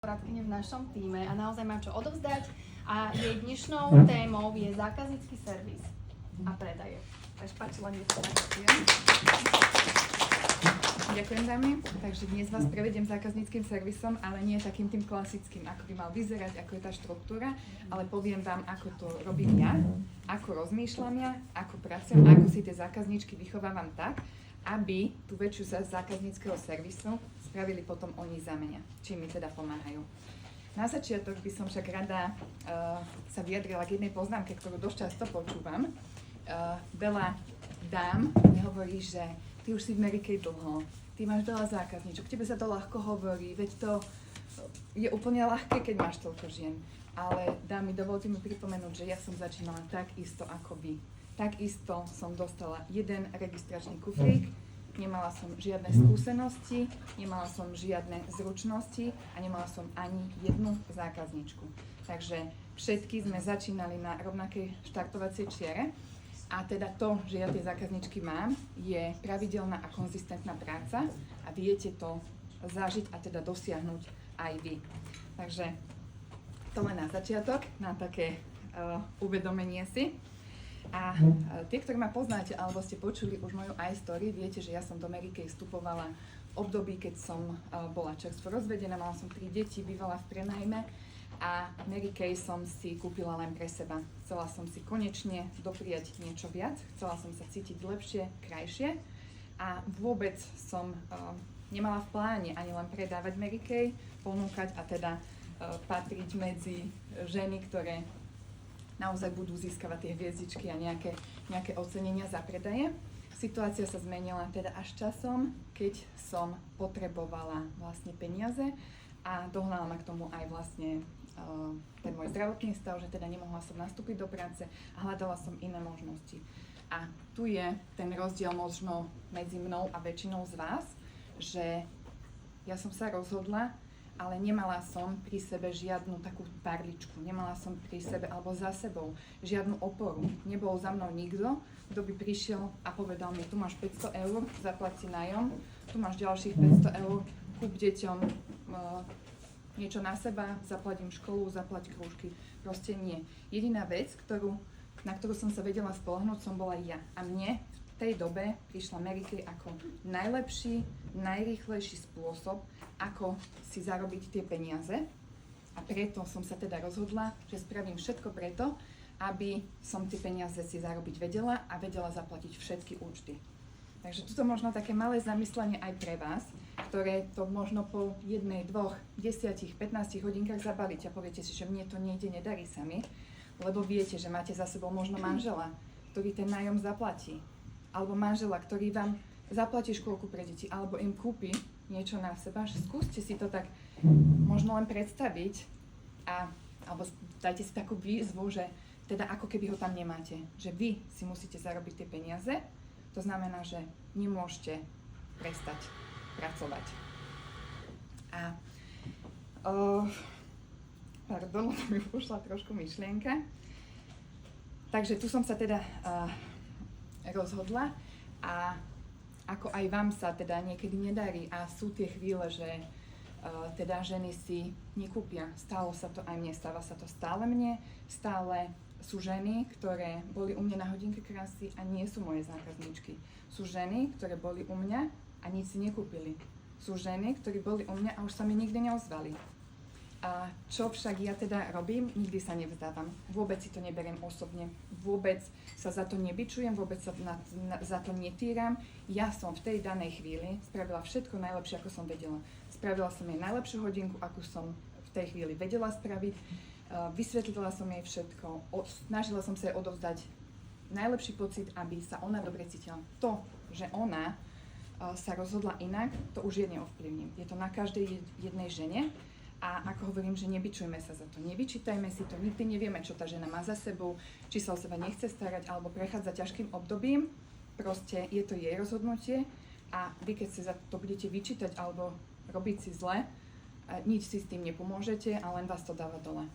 poradkyne v našom týme a naozaj mám čo odovzdať a jej dnešnou témou je zákaznícky servis a predaje. Takže páči len Ďakujem, dámy. Takže dnes vás prevediem zákazníckym servisom, ale nie takým tým klasickým, ako by mal vyzerať, ako je tá štruktúra, ale poviem vám, ako to robím ja, ako rozmýšľam ja, ako pracujem, ako si tie zákazníčky vychovávam tak, aby tú väčšiu časť zákazníckeho servisu spravili potom oni za mňa, čím mi teda pomáhajú. Na začiatok by som však rada sa vyjadrila k jednej poznámke, ktorú dosť často počúvam. Veľa dám mi hovorí, že ty už si v Mary Kay dlho, ty máš veľa zákazníčok, tebe sa to ľahko hovorí, veď to je úplne ľahké, keď máš toľko žien. Ale dámy, dovolte mi pripomenúť, že ja som začínala takisto ako vy. Takisto som dostala jeden registračný kufrík, nemala som žiadne skúsenosti, nemala som žiadne zručnosti a nemala som ani jednu zákazničku. Takže všetky sme začínali na rovnakej štartovacej čiare. A teda to, že ja tie zákazničky mám, je pravidelná a konzistentná práca a viete to zažiť a teda dosiahnuť aj vy. Takže to len na začiatok, na také uvedomenie si. A tie, ktorí ma poznáte, alebo ste počuli už moju iStory, viete, že ja som do Mary Kay vstupovala v období, keď som bola čerstvo rozvedená, mala som 3 deti, bývala v prenajme a Mary Kay som si kúpila len pre seba. Chcela som si konečne dopriať niečo viac, chcela som sa cítiť lepšie, krajšie a vôbec som nemala v pláne ani len predávať Mary Kay, ponúkať a teda patriť medzi ženy, ktoré naozaj budú získavať tie hviezdičky a nejaké ocenenia za predaje. Situácia sa zmenila teda až časom, keď som potrebovala vlastne peniaze a dohnala ma k tomu aj vlastne ten môj zdravotný stav, že teda nemohla som nastúpiť do práce a hľadala som iné možnosti. A tu je ten rozdiel možno medzi mnou a väčšinou z vás, že ja som sa rozhodla, ale nemala som pri sebe žiadnu takú barličku, nemala som pri sebe alebo za sebou žiadnu oporu. Nebol za mnou nikto, kto by prišiel a povedal mi, tu máš 500 eur, zaplať si nájom, tu máš ďalších 500 eur, kúp deťom niečo na seba, zaplatím školu, zaplať krúžky. Proste nie. Jediná vec, na ktorú som sa vedela spoľahnúť, som bola ja. A mne v tej dobe prišla Mary Kay ako najlepší, najrýchlejší spôsob, ako si zarobiť tie peniaze. A preto som sa teda rozhodla, že spravím všetko preto, aby som tie peniaze si zarobiť vedela a vedela zaplatiť všetky účty. Takže toto možno také malé zamyslenie aj pre vás, ktoré to možno po 1, 2, 10, 15 hodinkách zabalíte a poviete si, že mne to nejde, nedarí sa mi, lebo viete, že máte za sebou možno manžela, ktorý ten nájom zaplatí, alebo manžela, ktorý vám zaplatí škôlku pre deti, alebo im kúpi niečo na seba, že skúste si to tak možno len predstaviť alebo dajte si takú výzvu, že teda ako keby ho tam nemáte, že vy si musíte zarobiť tie peniaze. To znamená, že nemôžete prestať pracovať. A pardon, to mi ušla trošku myšlienka. Takže tu som sa teda rozhodla a ako aj vám sa teda niekedy nedarí a sú tie chvíle, že teda ženy si nekúpia. Stalo sa to aj mne, stáva sa to stále mne, stále sú ženy, ktoré boli u mňa na hodinke krásy a nie sú moje zákazníčky. Sú ženy, ktoré boli u mňa a nič si nekúpili. Sú ženy, ktorí boli u mňa a už sa mi nikdy neozvali. A čo však ja teda robím, nikdy sa nevzdávam. Vôbec si to neberiem osobne. Vôbec sa za to nebičujem, vôbec sa za to netýram. Ja som v tej danej chvíli spravila všetko najlepšie, ako som vedela. Spravila som jej najlepšiu hodinku, akú som v tej chvíli vedela spraviť. Vysvetlila som jej všetko, snažila som sa jej odovzdať najlepší pocit, aby sa ona dobre cítila. To, že ona sa rozhodla inak, to už je neovplyvním. Je to na každej jednej žene a ako hovorím, že nebičujme sa za to. Nevyčítajme si to, nikdy nevieme, čo tá žena má za sebou, či sa o seba nechce starať alebo prechádza ťažkým obdobím. Proste je to jej rozhodnutie a vy keď sa za to budete vyčítať alebo robiť si zle, nič si s tým nepomôžete a len vás to dáva dole.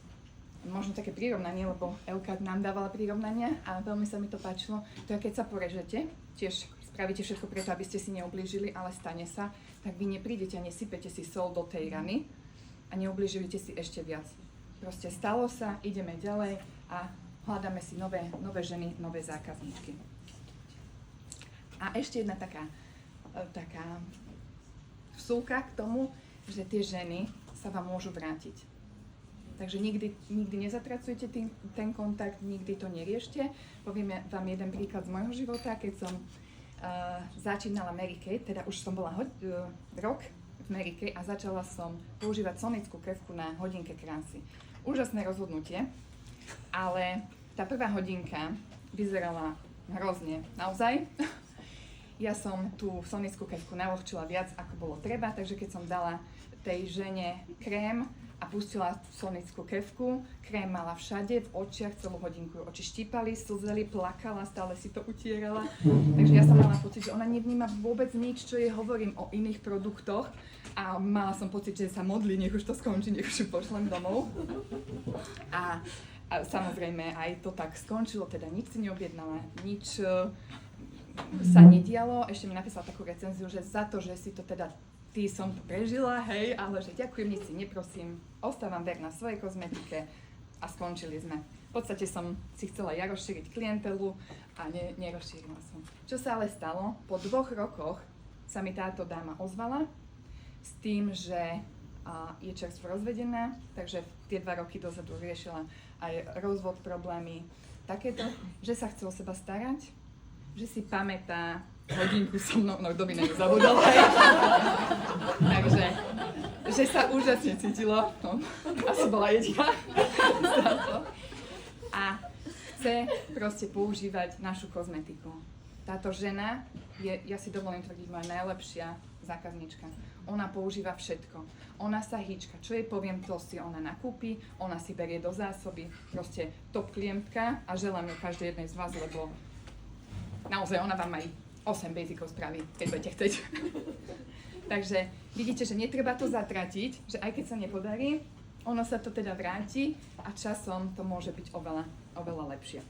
Možno také prirovnanie, lebo Euka nám dávala prirovnania a veľmi sa mi to páčilo. To je, keď sa porežete, tiež spravíte všetko preto, aby ste si neublížili, ale stane sa, tak vy neprídete a nesypete si sol do tej rany, a neubližujte si ešte viac. Proste stalo sa, ideme ďalej a hľadáme si nové ženy, nové zákazníčky. A ešte jedna taká vsúka k tomu, že tie ženy sa vám môžu vrátiť. Takže nikdy nezatracujte ten kontakt, nikdy to neriešte. Poviem vám jeden príklad z môjho života, keď som začínala Mary Kay, teda už som bola rok v Mary Kay a začala som používať sonickú krevku na hodinke krásy. Úžasné rozhodnutie, ale tá prvá hodinka vyzerala hrozne, naozaj. Ja som tú sonickú krevku navlhčila viac, ako bolo treba, takže keď som dala tej žene krém a pustila sonickú krevku, krém mala všade, v očiach, celú hodinku oči štípali, slzeli, plakala, stále si to utierala. Takže ja som mala pocit, že ona nevníma vôbec nič, čo jej hovorím o iných produktoch a mala som pocit, že sa modlí, nech už to skončí, nech už ju pošlem domov. A samozrejme aj to tak skončilo, teda nič si neobjednala, nič sa nedialo. Ešte mi napísala takú recenziu, že za to, že si to teda ty som to prežila, hej, ale že ďakujem, nič si neprosím, ostávam verná svojej kozmetike a skončili sme. V podstate som si chcela ja rozšíriť klientelu a nerozšírila som. Čo sa ale stalo? Po 2 rokoch sa mi táto dáma ozvala s tým, že je čerstvo rozvedená, takže tie 2 roky dozadu riešila aj rozvod, problémy, takéto, že sa chce o seba starať, že si pamätá hodinku so mnou, no kto by na ňu zabudol, hej. Takže, že sa úžasne cítilo, no, asi bola jediná. A chce proste používať našu kozmetiku. Táto žena je, ja si dovolím tvrdiť, moja najlepšia zákazníčka. Ona používa všetko. Ona sa hýčka, čo jej poviem, to si ona nakúpi, ona si berie do zásoby, proste top klientka a želám ju každej jednej z vás, lebo naozaj ona vám aj 8 basicov spraví, keď budete chcieť. Takže vidíte, že netreba to zatratiť, že aj keď sa nepodarí, ono sa to teda vráti a časom to môže byť oveľa lepšie.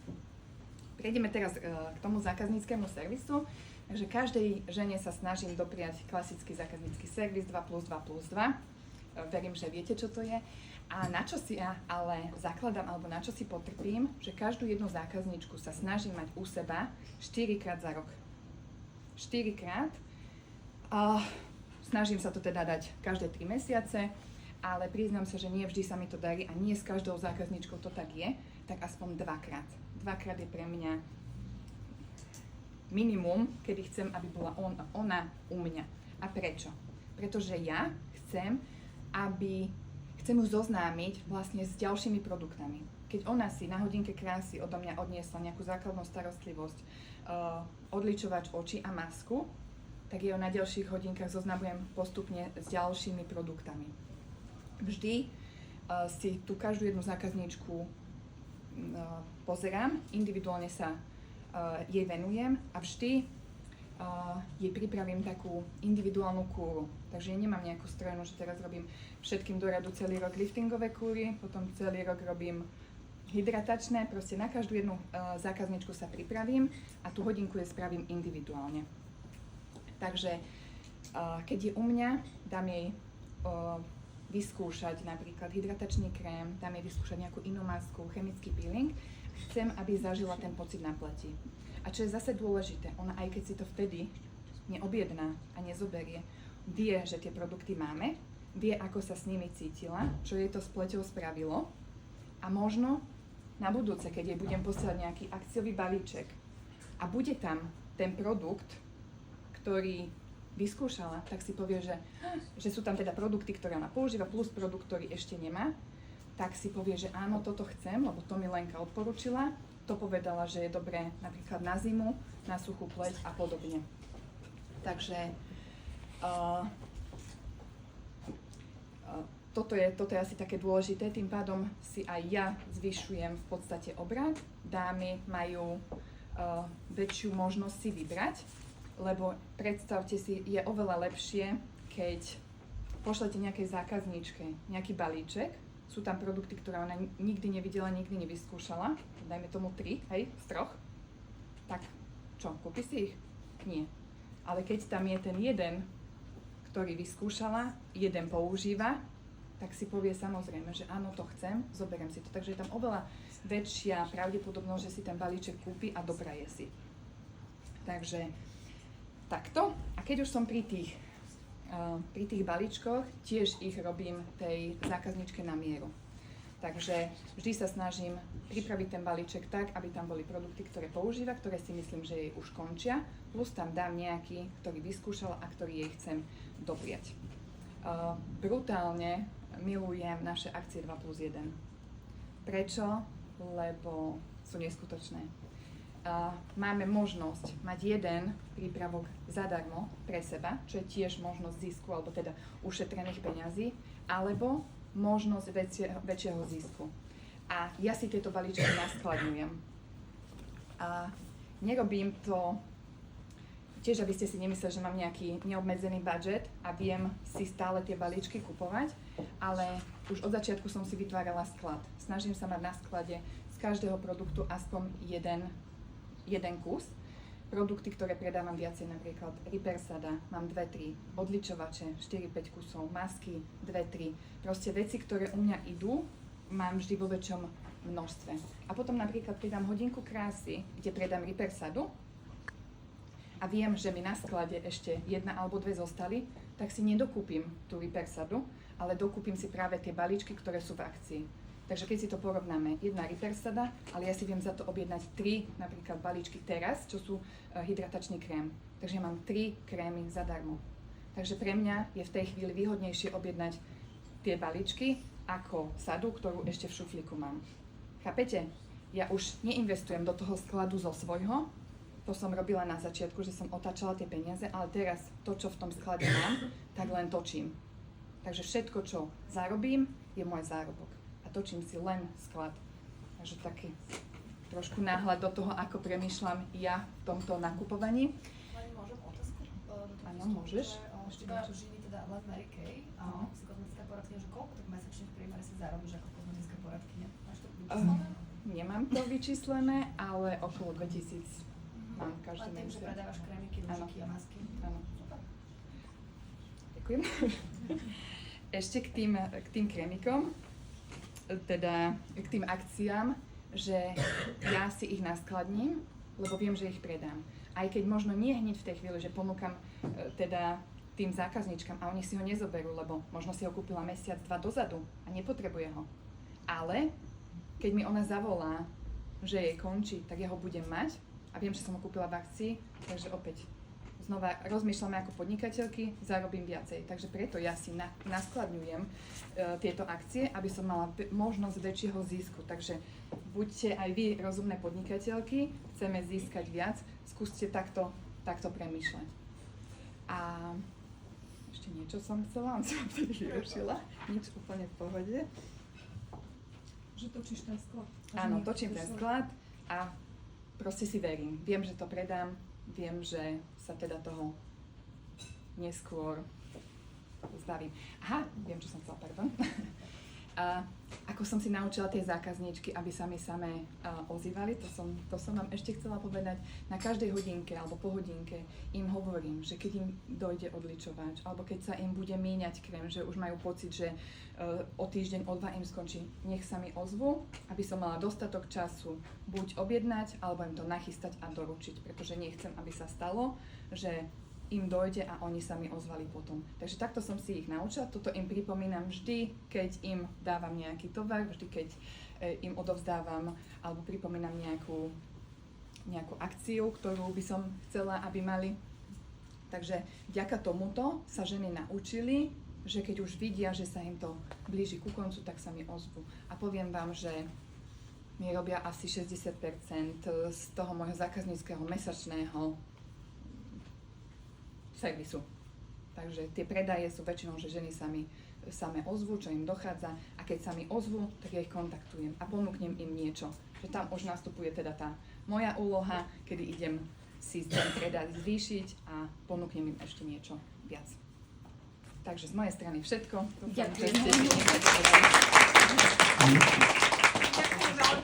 Prejdeme teraz k tomu zákazníckému servisu. Takže každej žene sa snažím dopriať klasický zákaznícky servis 2+2+2. Verím, že viete, čo to je. A na čo si ja ale zakladám, alebo na čo si potrpím, že každú jednu zákazníčku sa snažím mať u seba 4-krát za rok. 4-krát. Snažím sa to teda dať každé 3 mesiace, ale priznám sa, že nie vždy sa mi to darí a nie s každou zákazníčkou to tak je, tak aspoň 2-krát. 2-krát je pre mňa minimum, kedy chcem, aby bola ona u mňa. A prečo? Pretože ja chcem ju zoznámiť vlastne s ďalšími produktami. Keď ona si na hodinke krásy odo mňa odniesla nejakú základnú starostlivosť, odličovač očí a masku, tak ju na ďalších hodinkách zoznamujem postupne s ďalšími produktami. Vždy si tú každú jednu zákazníčku pozerám, individuálne sa jej venujem a vždy jej pripravím takú individuálnu kúru. Takže nemám nejakú strojnú, že teraz robím všetkým do radu celý rok liftingové kúry, potom celý rok robím hydratačné, proste na každú jednu zákazničku sa pripravím a tú hodinku jej spravím individuálne. Takže keď je u mňa, dám jej vyskúšať napríklad hydratačný krém, dám jej vyskúšať nejakú inú masku, chemický peeling. Chcem, aby zažila ten pocit na pleti. A čo je zase dôležité, ona aj keď si to vtedy neobjedná a nezoberie, vie, že tie produkty máme, vie, ako sa s nimi cítila, čo jej to s pleťou spravilo a možno na budúce, keď jej budem posielať nejaký akciový balíček a bude tam ten produkt, ktorý vyskúšala, tak si povie, že sú tam teda produkty, ktoré ona používa, plus produkt, ktorý ešte nemá, tak si povie, že áno, toto chcem, lebo to mi Lenka odporúčila, to povedala, že je dobré napríklad na zimu, na suchú pleť a podobne. Takže toto je asi také dôležité, tým pádom si aj ja zvyšujem v podstate obrad. Dámy majú väčšiu možnosť si vybrať, lebo predstavte si, je oveľa lepšie, keď pošlete nejakej zákazníčke nejaký balíček, sú tam produkty, ktoré ona nikdy nevidela, nikdy nevyskúšala, dajme tomu 3, hej, z 3, tak čo, kúpi si ich? Nie. Ale keď tam je ten jeden, ktorý vyskúšala, jeden používa tak si povie samozrejme, že áno, to chcem, zoberiem si to. Takže je tam oveľa väčšia pravdepodobnosť, že si ten balíček kúpi a dopraje si. Takže takto. A keď už som pri tých balíčkoch, tiež ich robím tej zákazničke na mieru. Takže vždy sa snažím pripraviť ten balíček tak, aby tam boli produkty, ktoré používa, ktoré si myslím, že jej už končia, plus tam dám nejaký, ktorý vyskúšala a ktorý jej chcem dopriať. Brutálne milujem naše akcie 2+1. Prečo? Lebo sú neskutočné. Máme možnosť mať jeden prípravok zadarmo pre seba, čo je tiež možnosť zisku, alebo teda ušetrených peňazí, alebo možnosť väčšieho zisku. A ja si tieto balíčky naskladňujem. A nerobím to tiež, aby ste si nemysleli, že mám nejaký neobmedzený budget a viem si stále tie balíčky kupovať, ale už od začiatku som si vytvárala sklad. Snažím sa mať na sklade z každého produktu aspoň jeden kus. Produkty, ktoré predávam viacej, napríklad Ripersada, mám 2-3, odličovače, 4-5 kusov, masky, 2-3. Proste veci, ktoré u mňa idú, mám vždy vo väčšom množstve. A potom napríklad pridám hodinku krásy, kde predám Ripersadu a viem, že mi na sklade ešte 1 alebo 2 zostali, tak si nedokúpim tú Ripersadu, ale dokúpim si práve tie balíčky, ktoré sú v akcii. Takže keď si to porovnáme, 1 Ripersada, ale ja si viem za to objednať 3 napríklad balíčky teraz, čo sú hydratačný krém. Takže ja mám 3 krémy zadarmo. Takže pre mňa je v tej chvíli výhodnejšie objednať tie balíčky ako sadu, ktorú ešte v šuflíku mám. Chápete? Ja už neinvestujem do toho skladu zo svojho, to som robila na začiatku, že som otáčala tie peniaze, ale teraz to, čo v tom sklade mám, tak len točím. Takže všetko, čo zarobím, je môj zárobok. Točím si len sklad. Takže taký trošku náhľad do toho, ako premýšľam ja v tomto nakupovaní. Len môžem otázku? Áno, môžeš. Teba živí teda len Mary Kay a si kozmetická poradkyňa, že koľko tak mesačne v priemere si zarobíš ako kozmetická poradkyňa? Máš to vyčíslené? Nemám to vyčíslené, ale okolo 2000 mám každý mesiac. Len tým, že predávaš krémiky, ružiky a masky. Áno. Ďakujem. Ešte k tým krémikom, teda k tým akciám, že ja si ich naskladním, lebo viem, že ich predám. Aj keď možno nie hneď v tej chvíli, že ponúkam teda tým zákazníčkam a oni si ho nezoberú, lebo možno si ho kúpila mesiac, 2 dozadu a nepotrebuje ho. Ale keď mi ona zavolá, že jej končí, tak ja ho budem mať a viem, že som ho kúpila v akcii, takže opäť znova rozmýšľame ako podnikateľky, zarobím viacej. Takže preto ja si naskladňujem tieto akcie, aby som mala možnosť väčšieho zisku. Takže buďte aj vy rozumné podnikateľky, chceme získať viac, skúste takto premýšľať. A ešte niečo som chcela, on sa vtedy vyrušila, nič úplne v pohode. Že točíš ten sklad. Áno, točím ten sklad a proste si verím. Viem, že to predám, viem, že sa teda toho neskôr zbavím. Aha, viem, čo som chcela, pardon. Ako som si naučila tie zákazníčky, aby sa mi samé ozývali, to som vám ešte chcela povedať. Na každej hodinke alebo po hodinke im hovorím, že keď im dojde odličovač, alebo keď sa im bude míňať krém, že už majú pocit, že o týždeň, o 2 im skončí, nech sa mi ozvu, aby som mala dostatok času buď objednať, alebo im to nachystať a doručiť, pretože nechcem, aby sa stalo, že im dojde a oni sa mi ozvali potom. Takže takto som si ich naučila, toto im pripomínam vždy, keď im dávam nejaký tovar, vždy, keď im odovzdávam alebo pripomínam nejakú akciu, ktorú by som chcela, aby mali. Takže vďaka tomuto sa ženy naučili, že keď už vidia, že sa im to blíži ku koncu, tak sa mi ozvu. A poviem vám, že mi robia asi 60% z toho môjho zákazníckeho mesačného servisu. Takže tie predaje sú väčšinou, že ženy same ozvu, čo im dochádza a keď sa mi ozvu, tak ja ich kontaktujem a ponúknem im niečo. Že tam už nastupuje teda tá moja úloha, kedy idem si ten predaj zvýšiť a ponúknem im ešte niečo viac. Takže z mojej strany všetko. Ďakujem.